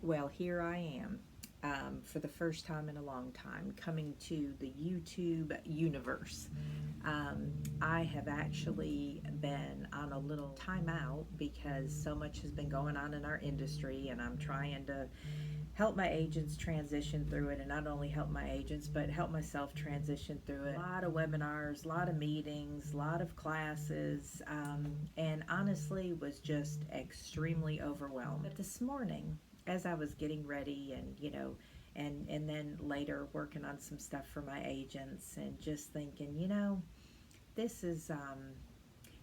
Well, here I am, for the first time in a long time, coming to the YouTube universe. I have actually been on a little timeout because so much has been going on in our industry, and I'm trying to help my agents transition through it, and not only help my agents, but help myself transition through it. A lot of webinars, a lot of meetings, a lot of classes, and honestly was just extremely overwhelmed. But this morning, as I was getting ready and, and then later working on some stuff for my agents and just thinking, this is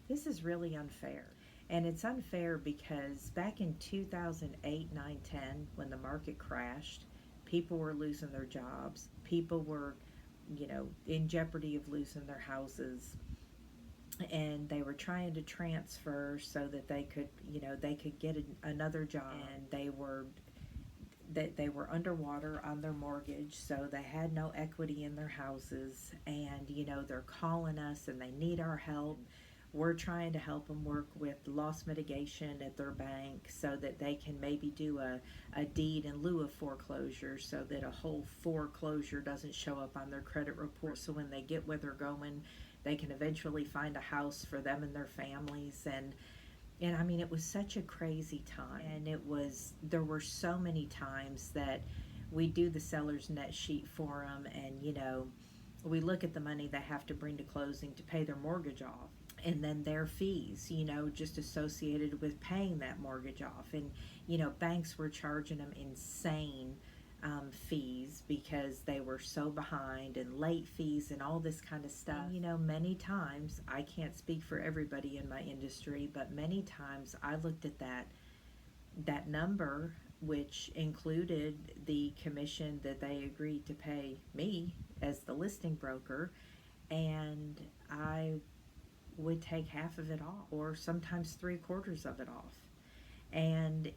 this is really unfair. And it's unfair because back in 2008, 9, 10, when the market crashed, people were losing their jobs. People were, in jeopardy of losing their houses. And they were trying to transfer so that they could, they could get another job. And they were underwater on their mortgage, so they had no equity in their houses. And they're calling us and they need our help. We're trying to help them work with loss mitigation at their bank so that they can maybe do a deed in lieu of foreclosure, so that a whole foreclosure doesn't show up on their credit report. So when they get where they're going, they can eventually find a house for them and their families. And I mean, it was such a crazy time. And there were so many times that we do the seller's net sheet for them, and we look at the money they have to bring to closing to pay their mortgage off, and then their fees, just associated with paying that mortgage off. And banks were charging them insane fees because they were so behind, and late fees and all this kind of stuff. Many times, I can't speak for everybody in my industry, but many times I looked at that number, which included the commission that they agreed to pay me as the listing broker, and I would take half of it off, or sometimes three-quarters of it off. And,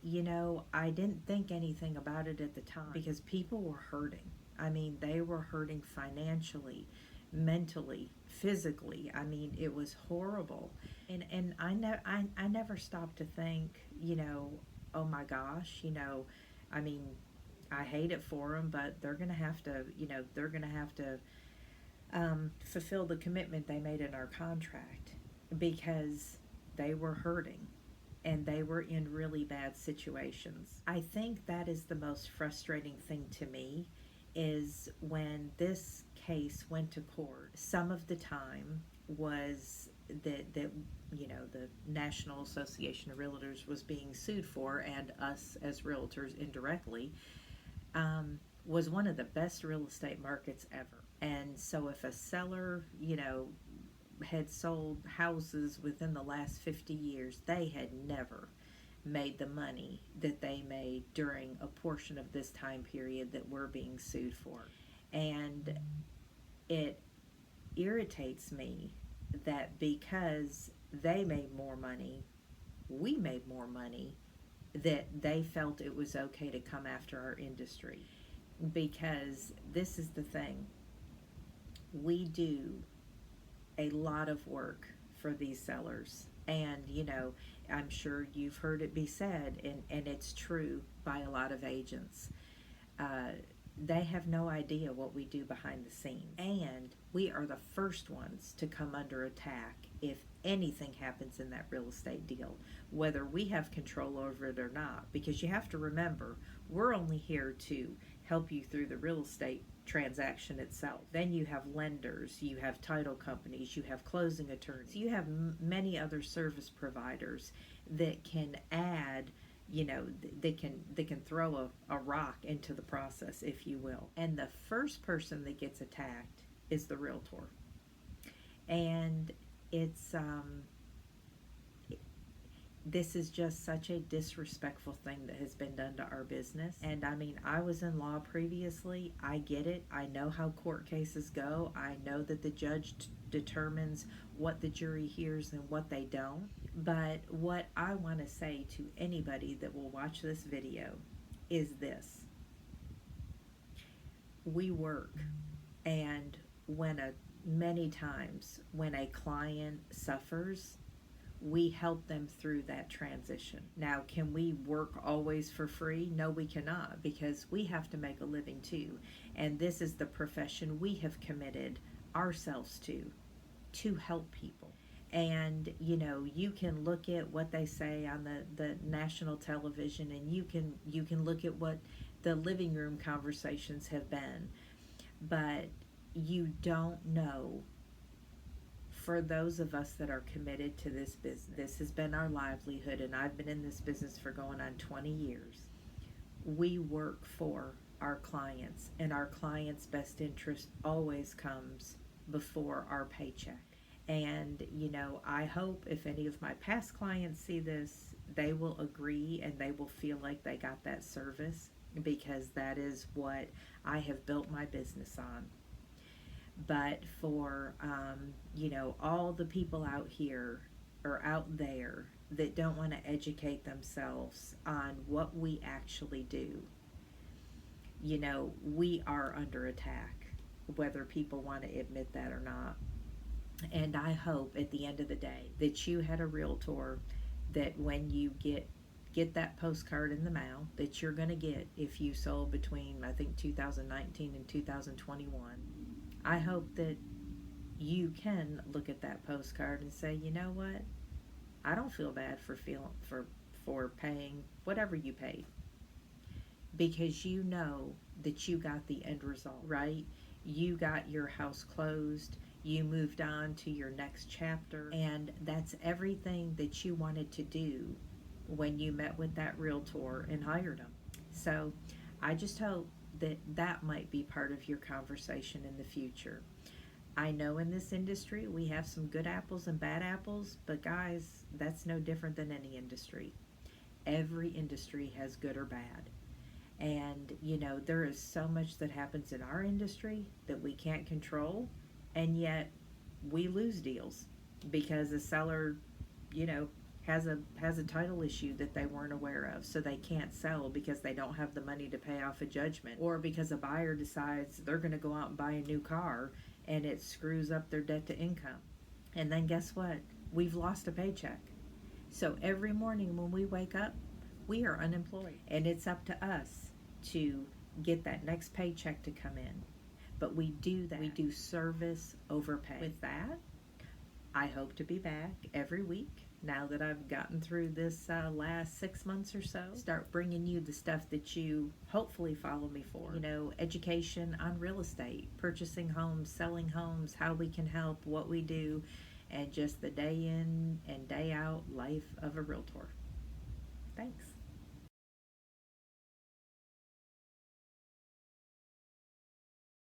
I didn't think anything about it at the time because people were hurting. I mean, they were hurting financially, mentally, physically. I mean, it was horrible. And I never stopped to think, oh my gosh, I mean, I hate it for them, but they're going to have to, fulfill the commitment they made in our contract, because they were hurting and they were in really bad situations. I think that is the most frustrating thing to me, is when this case went to court. Some of the time was that the National Association of Realtors was being sued for, and us as realtors indirectly, was one of the best real estate markets ever. And so if a seller, had sold houses within the last 50 years, they had never made the money that they made during a portion of this time period that we're being sued for. And it irritates me that because they made more money, we made more money, that they felt it was okay to come after our industry. Because this is the thing, we do a lot of work for these sellers. And, I'm sure you've heard it be said, and it's true by a lot of agents. Uh, they have no idea what we do behind the scenes. And we are the first ones to come under attack if anything happens in that real estate deal, whether we have control over it or not. Because you have to remember, we're only here to help you through the real estate transaction itself. Then you have lenders, you have title companies, you have closing attorneys, you have many other service providers that can add, they can throw a rock into the process, if you will. And the first person that gets attacked is the realtor. And it's this is just such a disrespectful thing that has been done to our business. And I mean, I was in law previously. I get it. I know how court cases go. I know that the judge determines what the jury hears and what they don't. But what I want to say to anybody that will watch this video is this: we work, and many times when a client suffers, we help them through that transition. Now, can we work always for free? No, we cannot, because we have to make a living too. And this is the profession we have committed ourselves to help people. And you can look at what they say on the national television, and you can look at what the living room conversations have been, but you don't know. For those of us that are committed to this business, this has been our livelihood, and I've been in this business for going on 20 years. We work for our clients, and our clients' best interest always comes before our paycheck. And, I hope if any of my past clients see this, they will agree and they will feel like they got that service, because that is what I have built my business on. But for all the people out here or out there that don't want to educate themselves on what we actually do, we are under attack, whether people want to admit that or not. And I hope at the end of the day that you had a realtor, that when you get that postcard in the mail that you're going to get if you sold between, I think, 2019 and 2021. I hope that you can look at that postcard and say, you know what? I don't feel bad for paying whatever you paid, because you know that you got the end result, right? You got your house closed, you moved on to your next chapter, and that's everything that you wanted to do when you met with that realtor and hired them. So I just hope that that might be part of your conversation in the future. I know in this industry we have some good apples and bad apples, but guys, that's no different than any industry. Every industry has good or bad. And, there is so much that happens in our industry that we can't control, and yet we lose deals because a seller, has a title issue that they weren't aware of, so they can't sell because they don't have the money to pay off a judgment, or because a buyer decides they're going to go out and buy a new car and it screws up their debt to income. And then guess what? We've lost a paycheck. So every morning when we wake up, we are unemployed, and it's up to us to get that next paycheck to come in. But we do that. We do service over pay. With that, I hope to be back every week now that I've gotten through this last 6 months or so. Start bringing you the stuff that you hopefully follow me for. Education on real estate, purchasing homes, selling homes, how we can help, what we do, and just the day in and day out life of a realtor. Thanks.